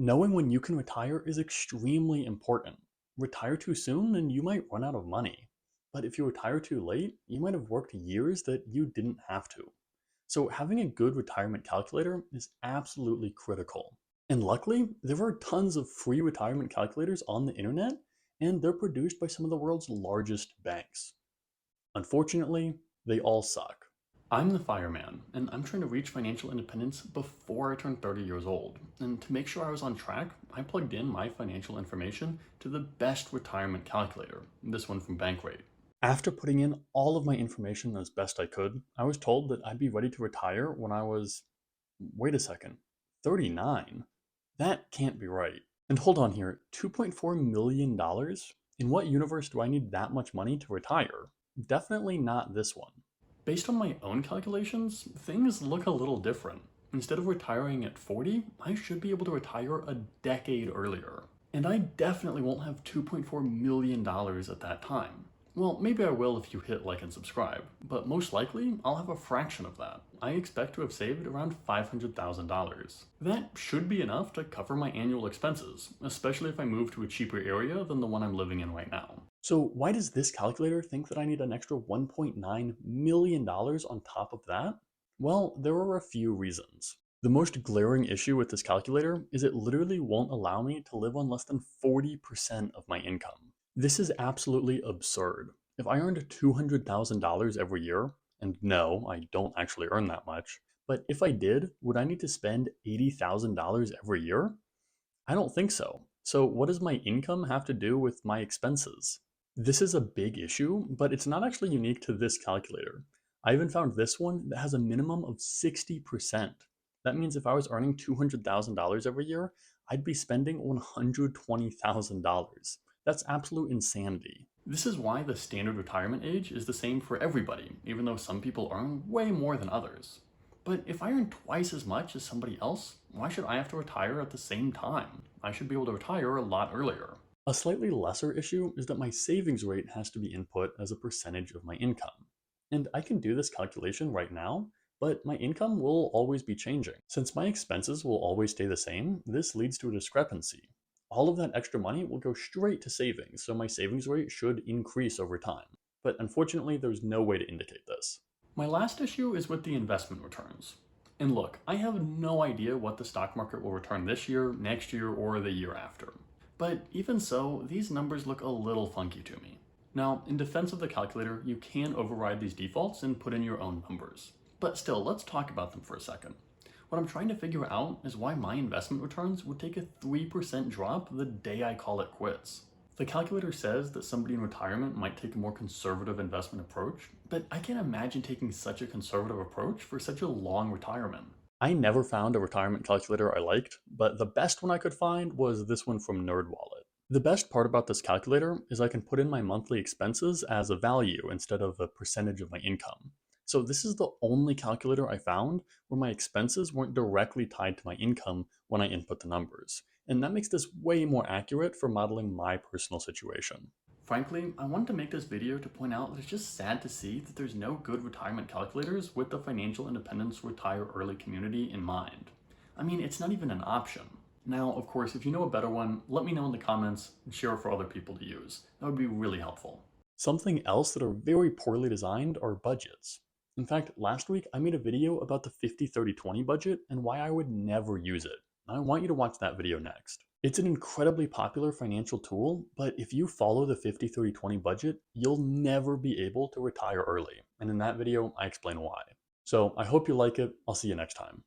Knowing when you can retire is extremely important. Retire too soon and you might run out of money. But if you retire too late, you might have worked years that you didn't have to. So having a good retirement calculator is absolutely critical. And luckily, there are tons of free retirement calculators on the internet, and they're produced by some of the world's largest banks. Unfortunately, they all suck. I'm the fireman, and I'm trying to reach financial independence before I turn 30 years old. And to make sure I was on track, I plugged in my financial information to the best retirement calculator, this one from Bankrate. After putting in all of my information as best I could, I was told that I'd be ready to retire when I was, wait a second, 39? That can't be right. And hold on here, $2.4 million? In what universe do I need that much money to retire? Definitely not this one. Based on my own calculations, things look a little different. Instead of retiring at 40, I should be able to retire a decade earlier. And I definitely won't have $2.4 million at that time. Well, maybe I will if you hit like and subscribe, but most likely I'll have a fraction of that. I expect to have saved around $500,000. That should be enough to cover my annual expenses, especially if I move to a cheaper area than the one I'm living in right now. So why does this calculator think that I need an extra $1.9 million on top of that? Well, there are a few reasons. The most glaring issue with this calculator is it literally won't allow me to live on less than 40% of my income. This is absolutely absurd. If I earned $200,000 every year, and no, I don't actually earn that much, but if I did, would I need to spend $80,000 every year? I don't think so. So what does my income have to do with my expenses? This is a big issue, but it's not actually unique to this calculator. I even found this one that has a minimum of 60%. That means if I was earning $200,000 every year, I'd be spending $120,000. That's absolute insanity. This is why the standard retirement age is the same for everybody, even though some people earn way more than others. But if I earn twice as much as somebody else, why should I have to retire at the same time? I should be able to retire a lot earlier. A slightly lesser issue is that my savings rate has to be input as a percentage of my income. And I can do this calculation right now, but my income will always be changing. Since my expenses will always stay the same, this leads to a discrepancy. All of that extra money will go straight to savings, so my savings rate should increase over time. But unfortunately, there's no way to indicate this. My last issue is with the investment returns. And look, I have no idea what the stock market will return this year, next year, or the year after. But even so, these numbers look a little funky to me. Now, in defense of the calculator, you can override these defaults and put in your own numbers. But still, let's talk about them for a second. What I'm trying to figure out is why my investment returns would take a 3% drop the day I call it quits. The calculator says that somebody in retirement might take a more conservative investment approach, but I can't imagine taking such a conservative approach for such a long retirement. I never found a retirement calculator I liked, but the best one I could find was this one from NerdWallet. The best part about this calculator is I can put in my monthly expenses as a value instead of a percentage of my income. So this is the only calculator I found where my expenses weren't directly tied to my income when I input the numbers. And that makes this way more accurate for modeling my personal situation. Frankly, I wanted to make this video to point out that it's just sad to see that there's no good retirement calculators with the financial independence retire early community in mind. I mean, it's not even an option. Now, of course, if you know a better one, let me know in the comments and share it for other people to use. That would be really helpful. Something else that are very poorly designed are budgets. In fact, last week I made a video about the 50-30-20 budget and why I would never use it. I want you to watch that video next. It's an incredibly popular financial tool, but if you follow the 50-30-20 budget, you'll never be able to retire early. And in that video, I explain why. So I hope you like it. I'll see you next time.